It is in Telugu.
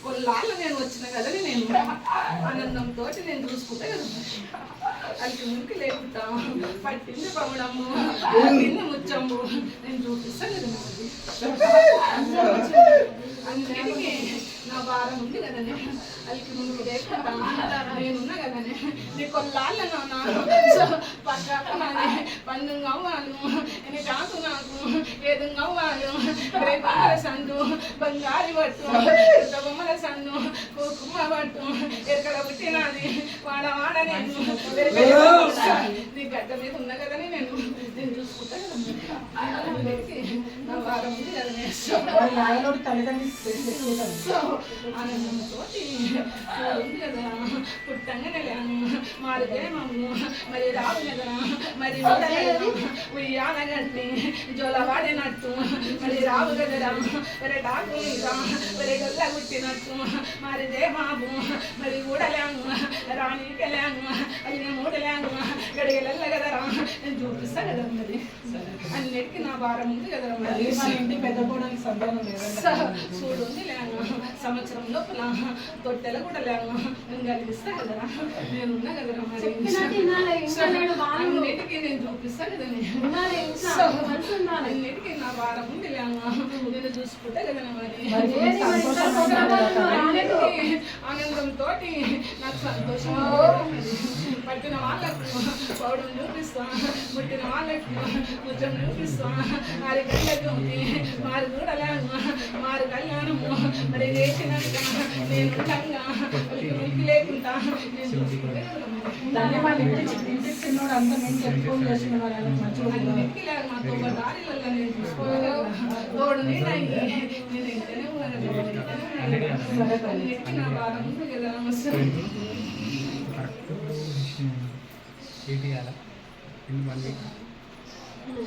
కొల్లాళ్ళు నేను వచ్చిన కదని నేను ఆనందంతో నేను చూసుకుంటే కదా అలికి మురికి లేకుండా పట్టింది పవడము పట్టింది ముచ్చము నేను చూపిస్తాను కదా అన్నిటికీ నా భారం ఉంది కదనే అలికి మురికి లేకుండా నేనున్నా కదనే నీ కొల్లాళ్ళ పక్కనే పండు అవ్వాలి నీ కాకు నాకు ఏదు అవ్వాలి బంగార సందు బంగారి పట్టు బొమ్మల సందు కుమ్మ పట్టు ఎక్కడ పుట్టినది వాడ వాడ నేను నీ గడ్డ మీద ఉన్నా కదని నేను చూసుకుంటా కదా నా వారం ఉంది కదనే ఆనందంతో ఉంది కదా పుట్టంగానే లేను మారుదేమమ్ము మరి రావు కదా మరి ఉయ్యాలగట్టి జోలవాడినట్టు మరి రావు కదరా మరి డాకు మరి గొల్ల గుట్టినట్టు మరిదే బాబు మరి ఊడలేము రాణికెళ్ళాము అది నేను ఊడలేము గడిగెళ్ళ కదరా నేను చూపిస్తా కదా మరి అన్నిటికీ నా భారం ఉంది కదరా మరి మా ఇంటి పెద్ద పోవడానికి సంతానం చూడు ఉంది లేను సంవత్సరం లోపల తొట్టెల కూడా లేను నేను కలిగిస్తా కదరా నేనున్నా కదరా మరి అన్నిటికీ నేను చూపిస్తా కదా అన్నిటికీ నా భారం ఉంది లేను నేను చూసుకుంటా కదా మరి ఆనందంతో నాకు సంతోషం పట్టిన వాళ్ళకు పౌడం చూపిస్తా ముట్టిన వాళ్ళకు ముచ్చం చూపిస్తా మారి కళ్ళకు మారు చూడలేను మారు కళ్యాణము మరి వేసినాక నేను ఉనికి లేకుండా నేను చూసుకుంటే అన్నిటికీ లేదు మా తోట దారిలలో నేను చూసుకోలేదు తోడు నేను ఇంటనే అన్నిటికీ నా బాధ ఉంది కదా నమస్తే